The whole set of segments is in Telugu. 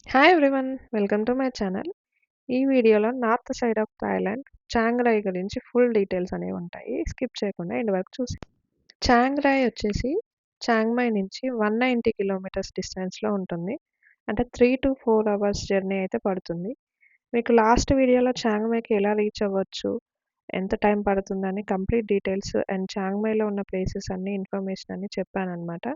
Hi everyone, welcome to my channel. ఈ వీడియోలో నార్త్ సైడ్ ఆఫ్ థాయిలాండ్ చాంగ్ రాయ్ గురించి ఫుల్ డీటెయిల్స్ అనేవి ఉంటాయి. స్కిప్ చేయకుండా ఎండ్ వరకు చూసి చాంగ్ రాయ్ వచ్చేసి చాంగ్ మై నుంచి 190 కిలోమీటర్స్ డిస్టెన్స్లో ఉంటుంది. అంటే 3 to 4 అవర్స్ జర్నీ అయితే పడుతుంది. మీకు లాస్ట్ వీడియోలో చాంగ్ మైకి ఎలా రీచ్ అవ్వచ్చు, ఎంత టైం పడుతుందని కంప్లీట్ డీటెయిల్స్ అండ్ చాంగ్ మైలో ఉన్న ప్లేసెస్ అన్ని ఇన్ఫర్మేషన్ అన్ని చెప్పానన్నమాట.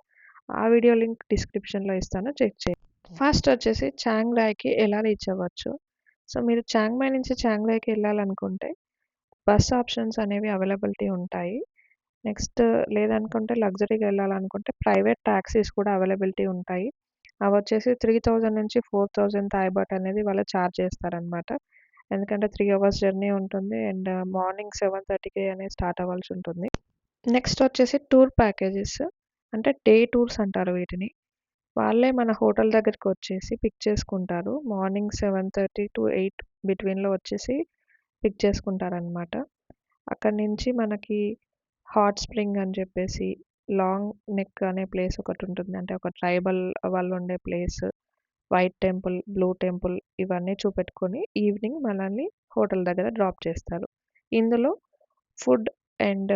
ఆ వీడియో లింక్ డిస్క్రిప్షన్లో ఇస్తాను, చెక్ చేయండి. ఫస్ట్ వచ్చేసి చాంగ్ రాయ్‌కి ఎలా రీచ్ అవ్వచ్చు. సో, మీరు చాంగ్ మై నుంచి చాంగ్ రాయ్‌కి వెళ్ళాలనుకుంటే బస్ ఆప్షన్స్ అనేవి అవైలబిలిటీ ఉంటాయి. నెక్స్ట్ లేదనుకుంటే లగ్జరీగా వెళ్ళాలనుకుంటే ప్రైవేట్ టాక్సీస్ కూడా అవైలబిలిటీ ఉంటాయి. అవొచ్చేసి 3000 నుంచి 4000 థాయ్ బాట్ అనేది వాళ్ళు చార్జ్ చేస్తారనమాట. ఎందుకంటే 3 అవర్స్ జర్నీ ఉంటుంది అండ్ మార్నింగ్ 7:30కే అనేది స్టార్ట్ అవ్వాల్సి ఉంటుంది. నెక్స్ట్ వచ్చేసి టూర్ ప్యాకేజెస్, అంటే డే టూర్స్ అంటారు వీటిని. వాళ్ళే మన హోటల్ దగ్గరికొచ్చేసి పిక్ చేసుకుంటారు. మార్నింగ్ 7:30-8 బిట్వీన్‌లో వచ్చేసి పిక్ చేసుకుంటారనమాట. అక్కడి నుంచి మనకి హాట్ స్ప్రింగ్ అని చెప్పేసి, లాంగ్ నెక్ అనే ప్లేస్ ఒకటుంటుంది. అంటే ఒక ట్రైబల్ వాళ్ళుండే place, white temple, blue temple ఇవన్నీ చూపెట్టుకొని ఈవినింగ్ మనల్ని హోటల్ దగ్గర డ్రాప్ చేస్తారు. ఇందులో ఫుడ్ అండ్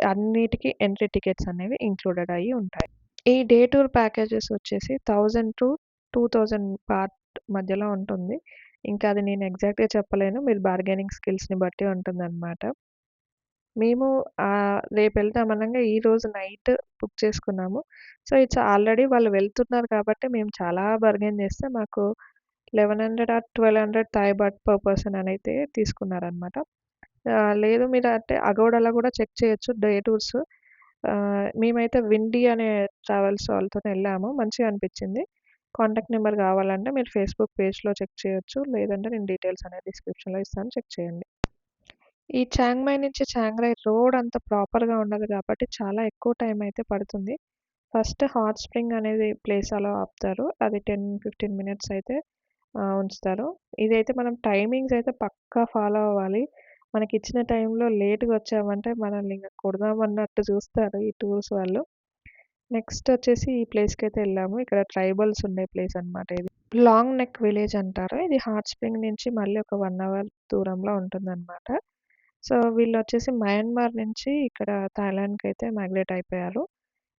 అన్నిటికి ఎంట్రీ టికెట్స్ అనేవి ఇంక్లూడెడ్ అయ్యి ఉంటాయి. ఈ డే టూర్ ప్యాకేజెస్ వచ్చేసి 1000-2000 బాట్ మధ్యలో ఉంటుంది. ఇంకా అది నేను ఎగ్జాక్ట్‌గా చెప్పలేను. మీరు బార్గెనింగ్ స్కిల్స్‌ని బట్టి ఉంటుందనమాట. మేము రేపెళ్తాం అనంగా ఈరోజు నైట్ బుక్ చేసుకున్నాము. సో, ఇట్స్ ఆల్రెడీ వాళ్ళు వెళ్తున్నారు కాబట్టి మేము చాలా బార్గెయిన్ చేస్తే మాకు 1100 or 1200 Thai baht per person అనైతే తీసుకున్నారనమాట. లేదు మీరు అంటే అగోడాలో కూడా చెక్ చేయొచ్చు డే టూర్స్. మేమైతే విండీ అనే ట్రావెల్స్ వాళ్ళతోనే వెళ్ళాము. మంచిగా అనిపించింది. కాంటాక్ట్ నెంబర్ కావాలంటే మీరు ఫేస్‌బుక్ పేజ్‌లో చెక్ చేయొచ్చు. లేదంటే నేను డీటెయిల్స్ అనేది డిస్క్రిప్షన్‌లో ఇస్తాను, చెక్ చేయండి. ఈ చాంగ్ మై నుంచి చాంగ్ రాయ్ రోడ్ అంత ప్రాపర్‌గా ఉండదు కాబట్టి చాలా ఎక్కువ టైం అయితే పడుతుంది. ఫస్ట్ హాట్ స్ప్రింగ్ అనేది ప్లేస్ ఆపుతారు. అది 10, 15 మినిట్స్ అయితే ఉంచుతారు. ఇదైతే మనం టైమింగ్స్ అయితే పక్కా ఫాలో అవ్వాలి. మనకిచ్చిన టైంలో లేట్‌గా వచ్చామంటే మనల్ని ఇంక కొడదామన్నట్టు చూస్తారు ఈ టూర్స్ వాళ్ళు. నెక్స్ట్ వచ్చేసి ఈ ప్లేస్‌కైతే వెళ్ళాము. ఇక్కడ ట్రైబల్స్ ఉండే ప్లేస్ అనమాట ఇది. లాంగ్ నెక్ విలేజ్ అంటారు. ఇది హాట్ స్ప్రింగ్ నుంచి మళ్ళీ ఒక 1 అవర్ దూరంలో ఉంటుందనమాట. సో, వీళ్ళొచ్చేసి మయన్మార్ నుంచి ఇక్కడ థాయిలాండ్‌కైతే మైగ్రేట్ అయిపోయారు.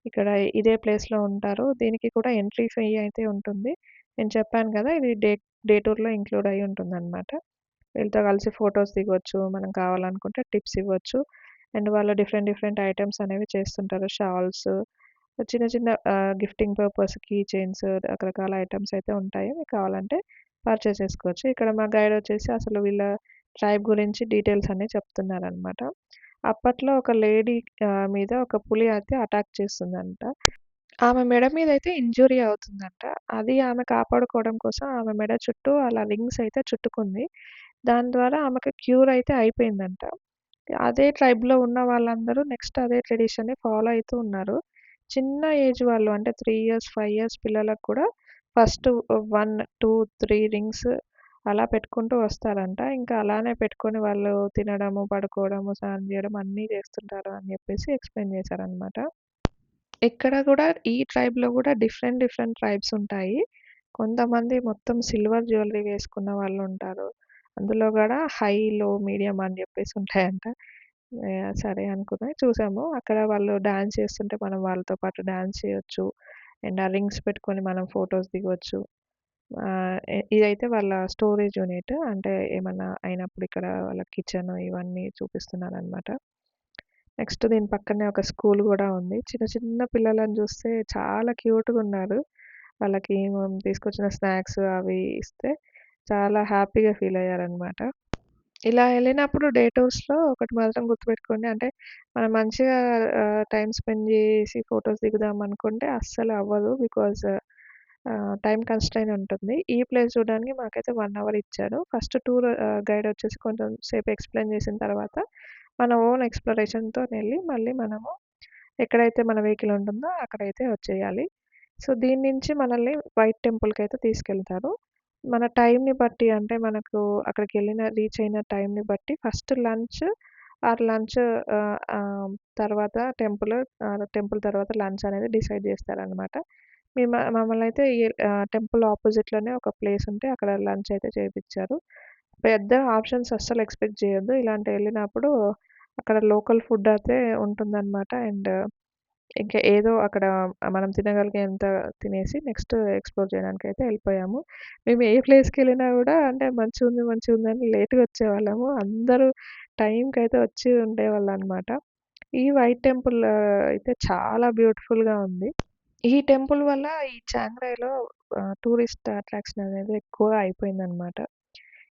ఇక్కడ ఇదే ప్లేస్‌లో ఉంటారు. దీనికి కూడా ఎంట్రీ ఫీ అయితే ఉంటుంది. నేను చెప్పాను కదా! ఇది డే టూర్‌లో ఇంక్లూడ్ అయ్యి ఉంటుందనమాట. వీళ్ళతో కలిసి ఫోటోస్ దిగొచ్చు. మనం కావాలనుకుంటే టిప్స్ ఇవ్వచ్చు. అండ్ వాళ్ళు డిఫరెంట్ డిఫరెంట్ ఐటెమ్స్ అనేవి చేస్తుంటారు. షాల్స్, చిన్న చిన్న గిఫ్టింగ్ పర్పస్ కీ చైన్స్, రకరకాల ఐటెమ్స్ అయితే ఉంటాయి. మీకు కావాలంటే పర్చేస్ చేసుకోవచ్చు. ఇక్కడ మా గైడ్ వచ్చేసి అసలు వీళ్ళ ట్రైబ్ గురించి డీటెయిల్స్ అన్నీ చెప్తున్నారనమాట. అప్పట్లో ఒక లేడీ మీద ఒక పులి అయితే అటాక్ చేస్తుందంట. ఆమె మెడ మీదయితే ఇంజ్యూరీ అవుతుందంట. అది ఆమె కాపాడుకోవడం కోసం ఆమె మెడ చుట్టూ అలా రింగ్స్ అయితే చుట్టుకుంది. దాని ద్వారా ఆమెకి క్యూర్ అయితే అయిపోయిందంట. అదే ట్రైబ్‌లో ఉన్న వాళ్ళందరూ నెక్స్ట్ అదే ట్రెడిషన్‌ని ఫాలో అయితూ ఉన్నారు. చిన్న ఏజ్ వాళ్ళు అంటే 3 ఇయర్స్, 5 ఇయర్స్ పిల్లలకు కూడా ఫస్ట్ 1, 2, 3 రింగ్స్ అలా పెట్టుకుంటూ వస్తారంట. ఇంకా అలానే పెట్టుకొని వాళ్ళు తినడము, పడుకోవడము, స్నానం చేయడం అన్నీ చేస్తుంటారు అని చెప్పేసి ఎక్స్‌ప్లెయిన్ చేశారనమాట. ఇక్కడ గూడా ఈ ట్రైబ్‌లో గూడా డిఫరెంట్ డిఫరెంట్ ట్రైబ్స్ ఉంటాయి. కొంతమంది మొత్తం సిల్వర్ జ్యువెల్లరీ వేసుకున్న వాళ్ళుంటారు. అందులో గూడా హై, లో, మీడియం అని జెప్పేసి ఉంటాయంట. సరే అనుకుని చూసాము. అక్కడ వాళ్ళు డాన్స్ చేస్తుంటే మనం వాళ్ళతో పాటు డాన్స్ చేయొచ్చు. అండ్ ఆ రింగ్స్ పెట్టుకొని మనం ఫోటోస్ దిగొచ్చు. ఇదైతే వాళ్ళ స్టోరేజ్ యూనిట్. అంటే ఏమన్నా అయినప్పుడు ఇక్కడ వాళ్ళ కిచెన్ ఇవన్నీ చూపిస్తున్నారనమాట. నెక్స్ట్ దీని పక్కనే ఒక స్కూల్ గూడా ఉంది. చిన్న చిన్న పిల్లలని జూస్తే చాలా క్యూట్‌గున్నారు. వాళ్ళకి మనం తీసుకొచ్చిన స్నాక్స్ అవి ఇస్తే చాలా హ్యాపీగా ఫీల్ అయ్యారనమాట. ఇలా ఎళ్ళినప్పుడు డే టూర్స్‌లో ఒకటి మాత్రం గుర్తుపెట్టుకోండి. అంటే మనం మంచిగా టైమ్ స్పెండ్ జేసి ఫోటోస్ దిగుదాం అనుకుంటే అస్సలు అవ్వదు. బికాజ్ టైమ్ కన్‌స్ట్రెయిన్ ఉంటుంది. ఈ ప్లేస్ చూడడానికి మాకైతే 1 అవర్ ఇచ్చారు. ఫస్ట్ టూర్ గైడ్ వచ్చేసి కొంచెం సేపు ఎక్స్‌ప్లెయిన్ చేసిన తర్వాత మన ఓన్ ఎక్స్‌ప్లోరేషన్‌తోనెళ్ళి మళ్ళీ మనము ఎక్కడైతే మన వెహికల్ ఉంటుందో అక్కడైతే వచ్చేయాలి. సో, దీని నుంచి మనల్ని వైట్ టెంపుల్‌కైతే తీసుకెళ్తారు. మన టైంని బట్టి అంటే మనకు అక్కడికెళ్ళిన రీచ్ అయిన టైంని బట్టి ఫస్ట్ లంచ్ ఆర్ లంచ్ ఆహ్, ఆహ్, తర్వాత టెంపుల్ తర్వాత లంచ్ అనేది డిసైడ్ చేస్తారనమాట. మమ్మల్నయితే ఈ టెంపుల్ అపోజిట్‌లోనే ఒక ప్లేస్ ఉంటే అక్కడ లంచ్ అయితే చేపిచ్చారు. పెద్ద ఆప్షన్స్ అస్సలు ఎక్స్‌పెక్ట్ చేయొద్దు. ఇలాంటి ఎళ్ళినప్పుడు అక్కడ లోకల్ ఫుడ్ అయితే ఉంటుందనమాట. అండ్ ఇంకా ఏదో అక్కడ మనం తినగలిగేంత తినేసి నెక్స్ట్ ఎక్స్‌ప్లోర్ చేయడానికైతే ఎళ్ళిపోయాము. మేము ఏ ప్లేస్‌కెళ్ళినా గూడా అంటే మంచిగుంది, మంచిగుందని లేట్‌గా వచ్చేవాళ్ళము. అందరూ టైంకైతే వచ్చి ఉండేవాళ్ళనమాట. ఈ వైట్ టెంపుల్ అయితే చాలా బ్యూటిఫుల్‌గా ఉంది. ఈ టెంపుల్ వల్ల ఈ చాంగ్రాయిలో టూరిస్ట్ అట్రాక్షన్ అనేది ఎక్కువగా అయిపోయిందనమాట.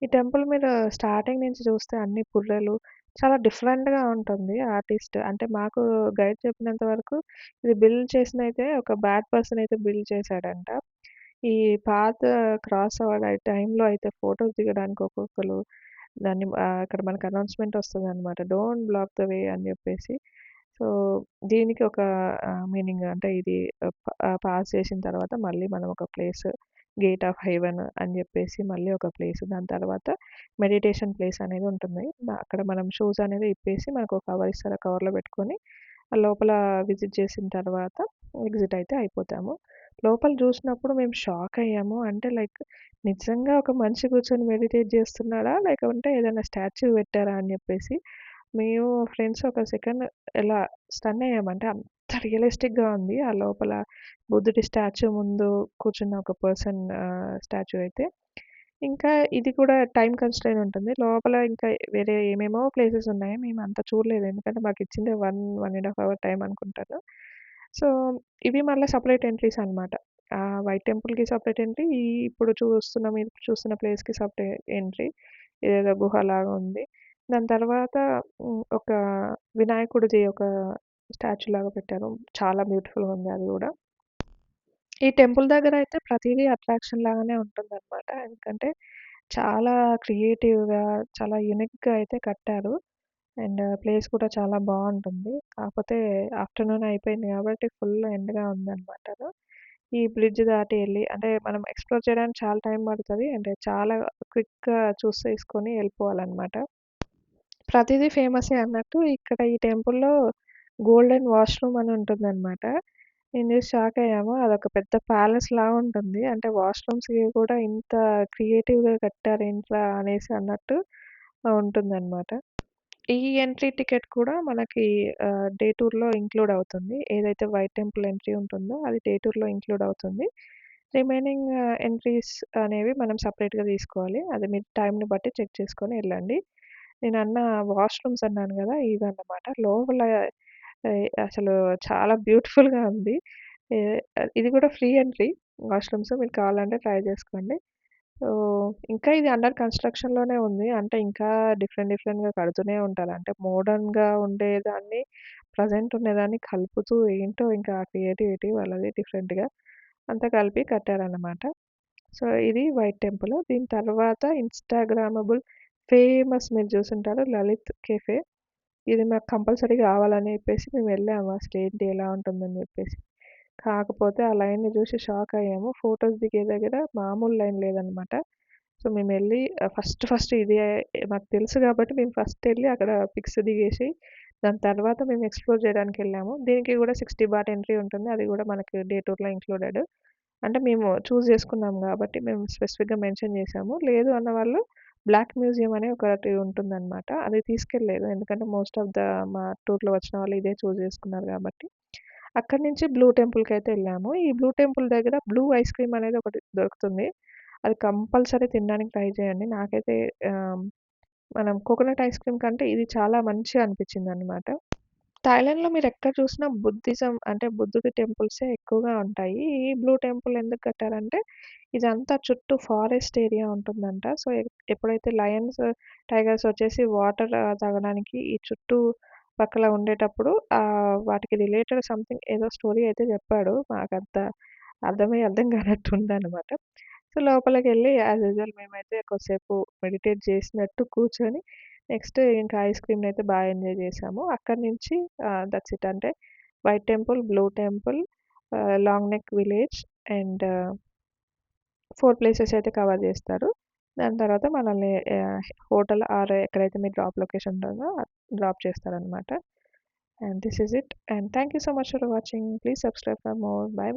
ఈ టెంపుల్ మీరు స్టార్టింగ్ నుంచి చూస్తే అన్ని పుర్రెలు చాలా డిఫరెంట్‌గా ఉంటుంది. ఆర్టిస్ట్ అంటే మాకు గైడ్ చెప్పినంత వరకు ఇది బిల్డ్ చేసిందయితే ఒక బ్యాడ్ పర్సన్ అయితే బిల్డ్ చేశాడంట. ఈ పాత్ క్రాస్ అవ్వడ టైంలో అయితే ఫోటోస్ దిగడానికి ఒక్కొక్కళ్ళు దాన్ని అక్కడ మనకు అనౌన్స్‌మెంట్ వస్తదనమాట. డోంట్ బ్లాక్ ద వే అని జెప్పేసి. సో, దీనికి ఒక మీనింగ్ అంటే ఇది పాస్ చేసిన తర్వాత మళ్ళీ మనం ఒక ప్లేస్ గేట్ ఆఫ్ హెవెన్ అని జెప్పేసి మళ్ళీ ఒక ప్లేస్. దాని తర్వాత మెడిటేషన్ ప్లేస్ అనేది ఉంటుంది. అక్కడ మనం షూస్ అనేది ఇప్పేసి మనకు ఒక కవర్ ఇస్తారు. ఆ కవర్‌లో పెట్టుకొని ఆ లోపల విజిట్ చేసిన తర్వాత ఎగ్జిట్ అయితే అయిపోతాము. లోపల చూసినప్పుడు మేము షాక్ అయ్యాము. అంటే లైక్ నిజంగా ఒక మనిషి కూర్చొని మెడిటేట్ చేస్తున్నాడా? లేకుంటే ఏదైనా స్టాచ్యూ పెట్టారా అని జెప్పేసి మేము ఫ్రెండ్స్ ఒక సెకండ్ ఇలా స్టన్ అయ్యాము. అంటే అంత రియలిస్టిక్‌గా ఉంది. ఆ లోపల బుద్ధుడి స్టాచ్యూ ముందు కూర్చున్న ఒక పర్సన్ స్టాచ్యూ అయితే. ఇంకా ఇది కూడా టైమ్ కన్‌స్ట్రెయిన్ ఉంటుంది. లోపల ఇంకా వేరే ఏమేమో ప్లేసెస్ ఉన్నాయి. మేము అంత చూడలేదు. ఎందుకంటే మాకిచ్చిందే 1 ½ అవర్ టైమ్ అనుకుంటాను. సో, ఇవి మళ్ళా సెపరేట్ ఎంట్రీస్ అన్నమాట. వైట్ టెంపుల్‌కి సెపరేట్ ఎంట్రీ. మీరు చూస్తున్న ప్లేస్‌కి సెపరేట్ ఎంట్రీ. ఇదేదో గుహలాగా ఉంది. దాని తర్వాత ఒక వినాయకుడిది ఒక స్టాచ్యూ లాగా పెట్టారు. చాలా బ్యూటిఫుల్‌గా ఉంది అది గూడా. ఈ టెంపుల్ దగ్గరయితే ప్రతీదీ అట్రాక్షన్ లాగానే ఉంటుందనమాట. ఎందుకంటే చాలా క్రియేటివ్‌గా, చాలా యూనిక్‌గా అయితే కట్టారు. అండ్ ప్లేస్ కూడా చాలా బావుంటుంది. కాకపోతే ఆఫ్టర్‌నూన్ అయిపోయింది కాబట్టి ఫుల్ ఎండగా ఉందనమాట. ఈ బ్రిడ్జ్ దాటి ఎళ్లి అంటే మనం ఎక్స్‌ప్లోర్ చేయడానికి చాలా టైం పడతది. అంటే చాలా క్విక్‌గా చూసేసుకొని ఎళ్ళిపోవాలనమాట. ప్రతీదీ ఫేమసే అన్నట్టు ఇక్కడ ఈ టెంపుల్‌లో గోల్డెన్ వాష్‌రూమ్ అని ఉంటుందనమాట. నేను చూసి షాక్ అయ్యాము. అదొక పెద్ద ప్యాలెస్‌లా ఉంటుంది. అంటే వాష్‌రూమ్స్‌కి కూడా ఇంత క్రియేటివ్‌గా కట్టారేంట్రా అనేసి అన్నట్టు ఉంటుందనమాట. ఈ ఎంట్రీ టికెట్ కూడా మనకి డే టూర్‌లో ఇంక్లూడ్ అవుతుంది. ఏదైతే వైట్ టెంపుల్ ఎంట్రీ ఉంటుందో అది డే టూర్‌లో ఇంక్లూడ్ అవుతుంది. రిమైనింగ్ ఎంట్రీస్ అనేవి మనం సెపరేట్‌గా తీసుకోవాలి. అది మీ టైమ్‌ని బట్టి చెక్ చేసుకొని ఎళ్ళండి. నేనన్న వాష్‌రూమ్స్ అన్నాను గదా! ఇవన్నమాట. లోపల అసలు చాలా బ్యూటిఫుల్‌గా ఉంది. ఎ ఇది కూడా ఫ్రీ ఎంట్రీ వాష్‌రూమ్స్. మీరు కావాలంటే ట్రై చేసుకోండి. సో, ఇంకా ఇది అండర్ కన్‌స్ట్రక్షన్‌లోనే ఉంది. అంటే ఇంకా డిఫరెంట్‌గా కడుతూనే ఉంటారు. అంటే మోడర్న్‌గా ఉండేదాన్ని, ప్రెజెంట్ ఉండేదాన్ని కలుపుతూ ఏంటో ఇంకా ఆ క్రియేటివిటీ వాళ్ళది డిఫరెంట్‌గా అంతా కలిపి కట్టారన్నమాట. సో, ఇది వైట్ టెంపుల్. దీని తర్వాత ఇన్‌స్టాగ్రామబుల్ ఫేమస్ మీరు చూసుంటారు 'లలిత్ కేఫే'. ఇది మాకు కంపల్సరీ కావాలని చెప్పేసి మేమెళ్ళాము. అసలేంటి ఎలా ఉంటుందని చెప్పేసి. కాకపోతే ఆ లైన్‌ని చూసి షాక్ అయ్యాము. ఫోటోస్ దిగే దగ్గర మామూలు లైన్ లేదనమాట. సో, మేమెళ్ళి ఫస్ట్ ఇదే మాకు తెలుసు కాబట్టి మేము ఫస్ట్ ఎళ్లి అక్కడ పిక్స్ దిగేసి, దాని తర్వాత మేము ఎక్స్‌ప్లోర్ చేయడానికెళ్ళాము. దీనికి కూడా 60 బాట్ ఎంట్రీ ఉంటుంది. అది కూడా మనకి డే టూర్‌లో ఇంక్లూడెడ్. అంటే మేము చూజ్ చేసుకున్నాం గాబట్టి మేము స్పెసిఫిక్‌గా మెన్షన్ చేసాము. లేదు అన్న వాళ్ళు బ్లాక్ మ్యూజియం అని ఒకటి ఉంటుందనమాట. అది తీసుకెళ్ళలేదు. ఎందుకంటే మోస్ట్ ఆఫ్ మా టూర్‌లో వచ్చిన వాళ్ళు ఇదే చూజ్ చేసుకున్నారు గాబట్టి. అక్కడి నుంచి బ్లూ టెంపుల్‌కైతే ఎళ్ళాము. ఈ బ్లూ టెంపుల్ దగ్గర బ్లూ ఐస్ క్రీమ్ అనేది ఒకటి దొరుకుతుంది. అది కంపల్సరీ తినడానికి ట్రై చేయండి. నాకైతే ఆహ్, మనం కోకోనట్ ఐస్ క్రీమ్ కంటే ఇది చాలా మంచిగా అనిపించిందనమాట. థాయిలాండ్‌లో మీరెక్కడ చూసినా బుద్ధిజం అంటే బుద్ధుడి టెంపుల్సే ఎక్కువగా ఉంటాయి. ఈ బ్లూ టెంపుల్ ఎందుకు కట్టారంటే, ఇదంతా చుట్టూ ఫారెస్ట్ ఏరియా ఉంటుందంట. సో, ఎప్పుడైతే లయన్స్, టైగర్స్ వచ్చేసి వాటర్ తాగడానికి ఈ చుట్టూ పక్కల ఉండేటప్పుడు వాటికి రిలేటెడ్ సంథింగ్ ఏదో స్టోరీ అయితే చెప్పాడు. నాకంత అర్థం కానట్టుందనమాట. సో, లోపలికెళ్ళి యాజ్ యూజువల్ మేమైతే కొద్దిసేపు మెడిటేట్ చేసినట్టు కూర్చొని నెక్స్ట్ ఇంకా ఐస్ క్రీమ్‌నయితే బాగా ఎంజాయ్ చేశాము. అక్కడి నుంచి దట్స్ ఇట్. అంటే white temple, blue temple, long neck village and 4 places అయితే కవర్ చేస్తారు. దాని తర్వాత మనల్ని హోటల్ ఆర్ ఎక్కడైతే మీ డ్రాప్ లొకేషన్ ఉంటుందో డ్రాప్ చేస్తారనమాట. And this is it. And thank you so much for watching. Please subscribe for more. By.